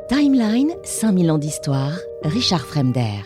Timeline, 5000 ans d'histoire, Richard Fremder.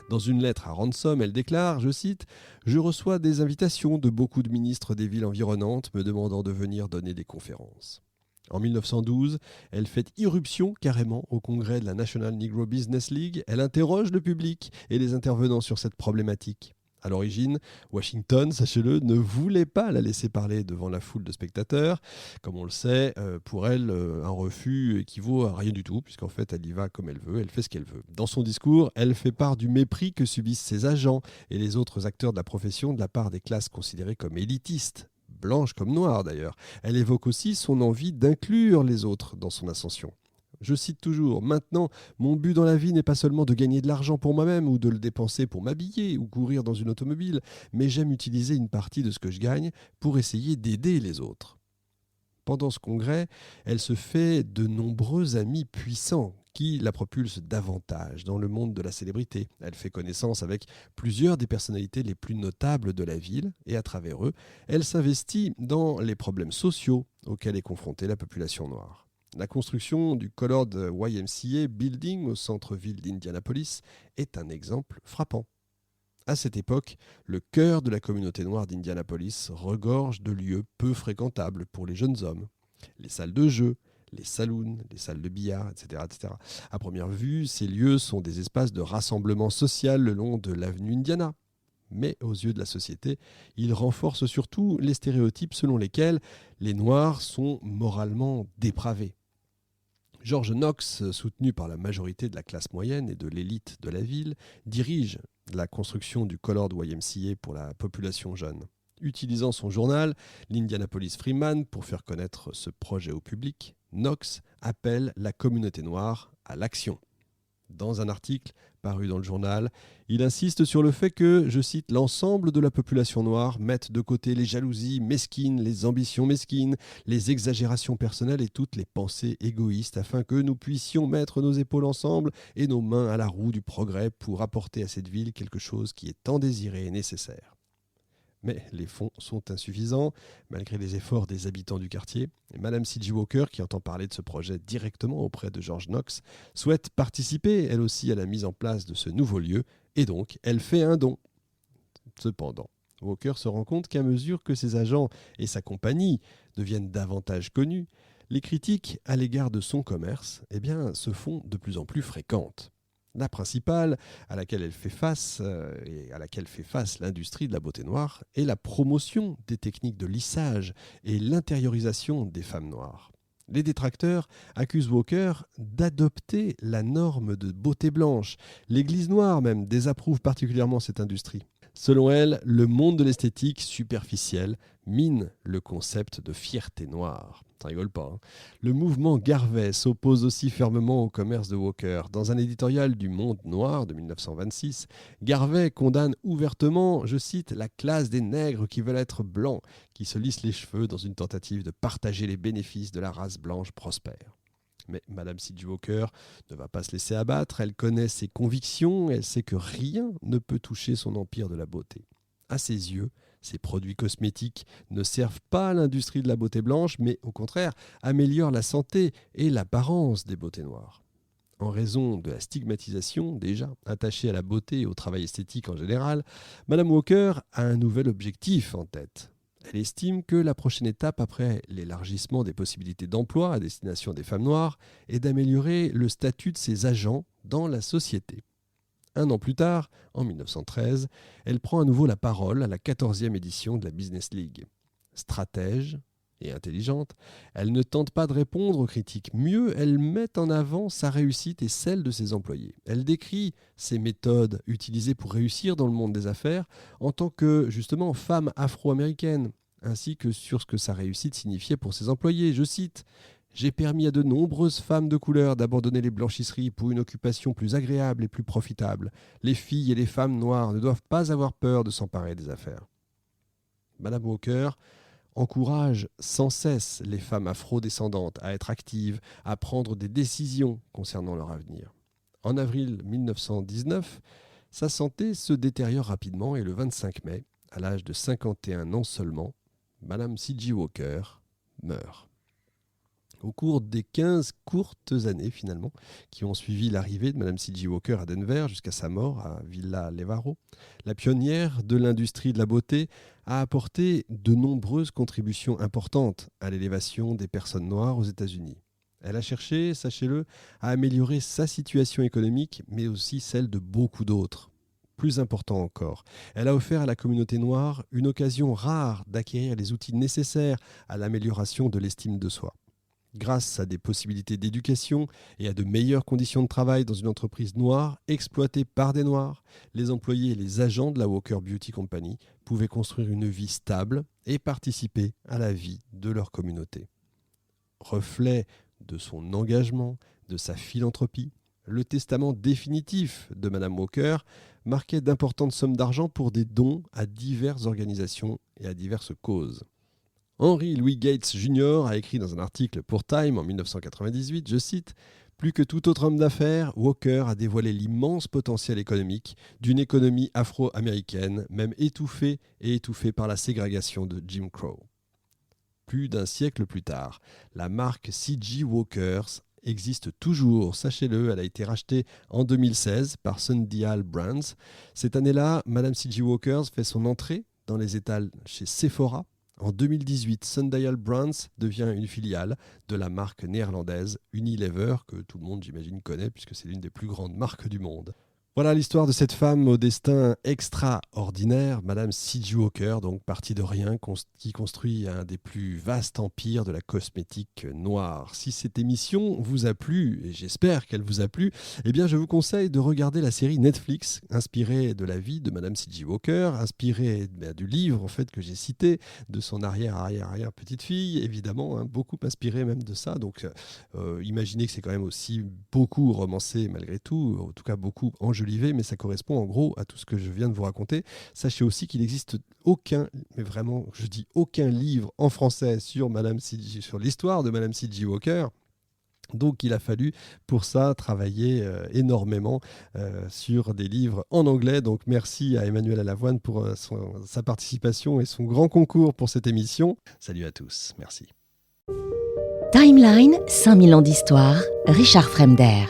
Dans une lettre à Ransom, elle déclare, je cite, « Je reçois des invitations de beaucoup de ministres des villes environnantes me demandant de venir donner des conférences. » En 1912, elle fait irruption carrément au congrès de la National Negro Business League. Elle interroge le public et les intervenants sur cette problématique. À l'origine, Washington, sachez-le, ne voulait pas la laisser parler devant la foule de spectateurs. Comme on le sait, pour elle, un refus équivaut à rien du tout, puisqu'en fait, elle y va comme elle veut, elle fait ce qu'elle veut. Dans son discours, elle fait part du mépris que subissent ses agents et les autres acteurs de la profession de la part des classes considérées comme élitistes, blanches comme noires d'ailleurs. Elle évoque aussi son envie d'inclure les autres dans son ascension. Je cite toujours, « Maintenant, mon but dans la vie n'est pas seulement de gagner de l'argent pour moi-même ou de le dépenser pour m'habiller ou courir dans une automobile, mais j'aime utiliser une partie de ce que je gagne pour essayer d'aider les autres. » Pendant ce congrès, elle se fait de nombreux amis puissants qui la propulsent davantage dans le monde de la célébrité. Elle fait connaissance avec plusieurs des personnalités les plus notables de la ville et à travers eux, elle s'investit dans les problèmes sociaux auxquels est confrontée la population noire. La construction du Colored YMCA Building au centre-ville d'Indianapolis est un exemple frappant. À cette époque, le cœur de la communauté noire d'Indianapolis regorge de lieux peu fréquentables pour les jeunes hommes. Les salles de jeu, les saloons, les salles de billard, etc., etc. À première vue, ces lieux sont des espaces de rassemblement social le long de l'avenue Indiana. Mais aux yeux de la société, ils renforcent surtout les stéréotypes selon lesquels les Noirs sont moralement dépravés. George Knox, soutenu par la majorité de la classe moyenne et de l'élite de la ville, dirige la construction du Colored YMCA pour la population jeune. Utilisant son journal, l'Indianapolis Freeman, pour faire connaître ce projet au public, Knox appelle la communauté noire à l'action. Dans un article paru dans le journal, il insiste sur le fait que, je cite, « l'ensemble de la population noire mette de côté les jalousies mesquines, les ambitions mesquines, les exagérations personnelles et toutes les pensées égoïstes afin que nous puissions mettre nos épaules ensemble et nos mains à la roue du progrès pour apporter à cette ville quelque chose qui est tant désiré et nécessaire. » Mais les fonds sont insuffisants, malgré les efforts des habitants du quartier. Et Madame C.J. Walker, qui entend parler de ce projet directement auprès de George Knox, souhaite participer, elle aussi, à la mise en place de ce nouveau lieu, et donc elle fait un don. Cependant, Walker se rend compte qu'à mesure que ses agents et sa compagnie deviennent davantage connus, les critiques à l'égard de son commerce se font de plus en plus fréquentes. La principale à laquelle elle fait face et à laquelle fait face l'industrie de la beauté noire est la promotion des techniques de lissage et l'intériorisation des femmes noires. Les détracteurs accusent Walker d'adopter la norme de beauté blanche. L'Église noire même désapprouve particulièrement cette industrie. Selon elle, le monde de l'esthétique superficielle mine le concept de fierté noire. Ça rigole pas, hein. Le mouvement Garvey s'oppose aussi fermement au commerce de Walker. Dans un éditorial du Monde Noir de 1926, Garvey condamne ouvertement, je cite, « la classe des nègres qui veulent être blancs, qui se lissent les cheveux dans une tentative de partager les bénéfices de la race blanche prospère. » Mais Madame C.J. Walker ne va pas se laisser abattre, elle connaît ses convictions, elle sait que rien ne peut toucher son empire de la beauté. À ses yeux, ces produits cosmétiques ne servent pas à l'industrie de la beauté blanche, mais au contraire améliorent la santé et l'apparence des beautés noires. En raison de la stigmatisation déjà attachée à la beauté et au travail esthétique en général, Madame Walker a un nouvel objectif en tête. Elle estime que la prochaine étape après l'élargissement des possibilités d'emploi à destination des femmes noires est d'améliorer le statut de ses agents dans la société. Un an plus tard, en 1913, elle prend à nouveau la parole à la 14e édition de la Business League. Stratège et intelligente, elle ne tente pas de répondre aux critiques. Mieux, elle met en avant sa réussite et celle de ses employés. Elle décrit ses méthodes utilisées pour réussir dans le monde des affaires en tant que, justement, femme afro-américaine, ainsi que sur ce que sa réussite signifiait pour ses employés. Je cite, « J'ai permis à de nombreuses femmes de couleur d'abandonner les blanchisseries pour une occupation plus agréable et plus profitable. Les filles et les femmes noires ne doivent pas avoir peur de s'emparer des affaires. » Madame Walker encourage sans cesse les femmes afro-descendantes à être actives, à prendre des décisions concernant leur avenir. En avril 1919, sa santé se détériore rapidement et le 25 mai, à l'âge de 51 ans seulement, Madame C.J. Walker meurt. Au cours des 15 courtes années, finalement, qui ont suivi l'arrivée de Madame C.J. Walker à Denver jusqu'à sa mort à Villa Levaro, la pionnière de l'industrie de la beauté a apporté de nombreuses contributions importantes à l'élévation des personnes noires aux États-Unis. Elle a cherché, sachez-le, à améliorer sa situation économique, mais aussi celle de beaucoup d'autres. Plus important encore, elle a offert à la communauté noire une occasion rare d'acquérir les outils nécessaires à l'amélioration de l'estime de soi. Grâce à des possibilités d'éducation et à de meilleures conditions de travail dans une entreprise noire exploitée par des noirs, les employés et les agents de la Walker Beauty Company pouvaient construire une vie stable et participer à la vie de leur communauté. Reflet de son engagement, de sa philanthropie, le testament définitif de Madame Walker marquait d'importantes sommes d'argent pour des dons à diverses organisations et à diverses causes. Henry Louis Gates Jr. a écrit dans un article pour Time en 1998, je cite, « Plus que tout autre homme d'affaires, Walker a dévoilé l'immense potentiel économique d'une économie afro-américaine, même étouffée par la ségrégation de Jim Crow. » Plus d'un siècle plus tard, la marque C.J. Walkers existe toujours, sachez-le, elle a été rachetée en 2016 par Sundial Brands. Cette année-là, Madame C.J. Walkers fait son entrée dans les étals chez Sephora. En 2018, Sundial Brands devient une filiale de la marque néerlandaise Unilever, que tout le monde, j'imagine, connaît, puisque c'est l'une des plus grandes marques du monde. Voilà l'histoire de cette femme au destin extraordinaire, Madame C.J. Walker, donc partie de rien, qui construit un des plus vastes empires de la cosmétique noire. Si cette émission vous a plu, et j'espère qu'elle vous a plu, eh bien je vous conseille de regarder la série Netflix, inspirée de la vie de Madame C.J. Walker, inspirée du livre en fait que j'ai cité, de son arrière petite-fille, évidemment, hein, beaucoup inspiré même de ça. Donc imaginez que c'est quand même aussi beaucoup romancé malgré tout, en tout cas beaucoup enjolivé, mais ça correspond en gros à tout ce que je viens de vous raconter. Sachez aussi qu'il n'existe aucun, mais vraiment, je dis aucun livre en français sur l'histoire de Madame C.J. Walker. Donc il a fallu pour ça travailler énormément sur des livres en anglais. Donc merci à Emmanuel Alavoine pour sa participation et son grand concours pour cette émission. Salut à tous, merci. Timeline, 5000 ans d'histoire, Richard Fremder.